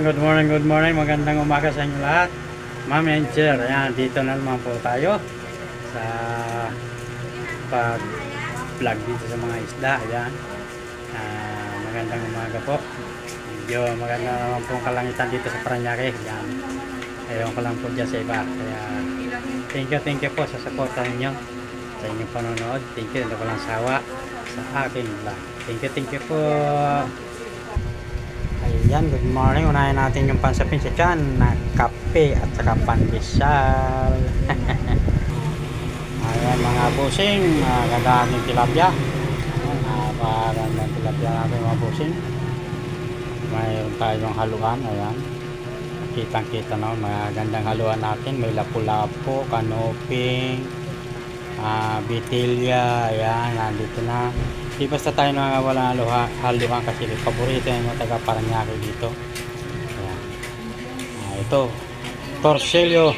Good morning, magandang umaga sa inyo lahat. Ma'am and Sir, ayan, dito na naman po tayo sa pag-vlog dito sa mga isda. Ayan, magandang umaga po. Medyo maganda naman po ang kalangitan dito sa Parañaque. Ayan, ayaw ko lang po dyan sa iba. Kaya thank you po sa support ninyo, sa inyong panonood. Thank you, hindi ko lang sawa sa aking vlog. Thank you po. Ayan, good morning. Unahin natin yung pansapin sa tiyan na kape at saka pandesal. Ayan mga busing, ganda natin tilapia. Napakagandang tilapia natin mga busing. Mayroon tayong haluan. Ayan, kitang kita na magandang haluan natin. May lapu-lapu, kanoping, bitilya. Ayan, nandito na. Di basta tayo na wala haluan kasi paborito yung mga taga Parañaque dito. Ayan. Ito torsilyo.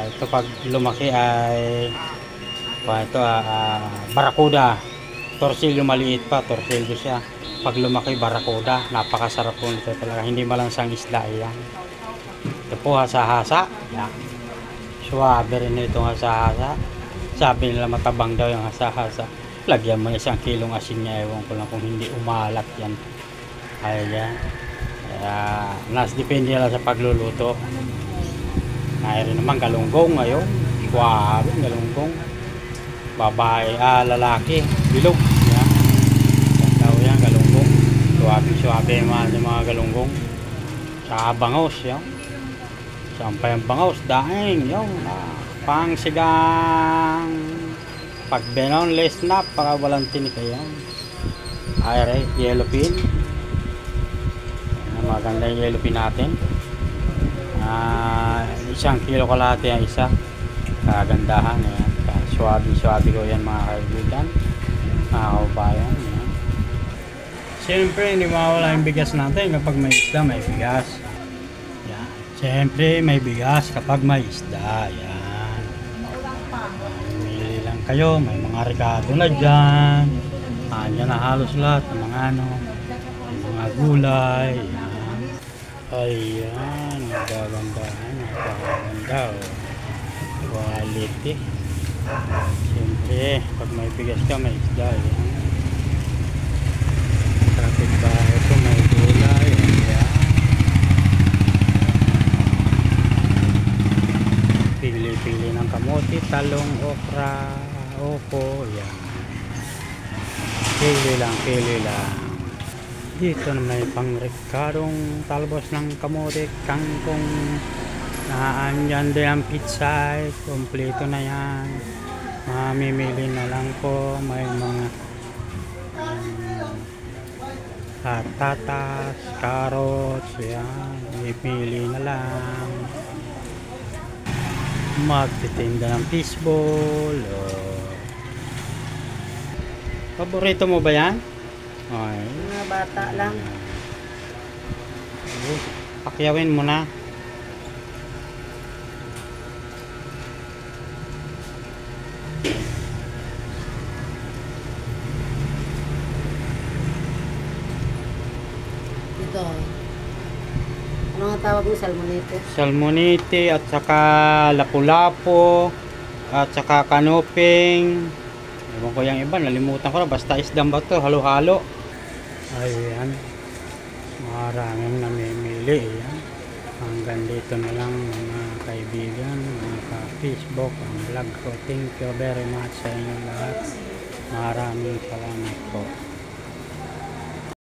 Ito pag lumaki ay ito barakuda. Torsilyo maliit pa, torsilyo siya. Pag lumaki barakuda, napakasarap po nito talaga. Hindi malansang isda. Ayan. Ito po hasa-hasa. Ayan. Suwabe rin itong hasa-hasa. Sabi nila matabang daw yung hasa-hasa. Lagyan mo 1 kilong asin niya. Ewan ko lang kung hindi umalat yan. Ayan. Depende lang sa pagluluto. Mayroon naman galunggong ngayon. Suwabe, galunggong. Babae, lalaki. Bilog. Ayan. Daw yan, galunggong. Suwabe yung mga galunggong. Sa bangos. Yan. Sampay ang bangos. Daing. Yan. Pang sigang pag benon less na para walang tinik. Ayan, ay yellow pin. Maganda yung yellow pin natin. 1 kilo kalahati ang isa. Kagandahan. Ayan, swabe ko yan mga kaibigan, mga kaubayan. Ayan. Siyempre hindi mawala yung bigas natin kapag may isda. May bigas. Ayan. Siyempre may bigas kapag may isda. Ayan, kayo, may mga rekado na dyan. Andyan na halos lahat ng mga mga gulay. Ayan, nagagandahan, napakaganda. Quality. Siyempre pag may bigas ka may isda. Ayan, kapit ba ito may gulay. Ayan, pili-pili ng kamote, talong, okra, opo. Yan, pili lang. Dito na may pangrekadong talbos ng kamote, kangkong, naandyan din ang pizza. Kompleto na yan. Mamimili na lang po. May mga patatas, carrots. Yan, ipili na lang. Magtitinda ng fishball. Paborito mo ba yan? Ay, mga bata lang. Pakyawin mo na. Ito. Ano nga tawag mo? Salmonite? Salmonite at saka lapu-lapu at saka kanoping. Ewan ko yung iba, nalimutan ko na. Basta isdang ba ito, halo-halo. Ayan, maraming namimili. Ayan. Hanggang dito na lang mga kaibigan, mga ka-Facebook, ang vlog ko. Thank you very much sa inyo lahat. Maraming salamat po.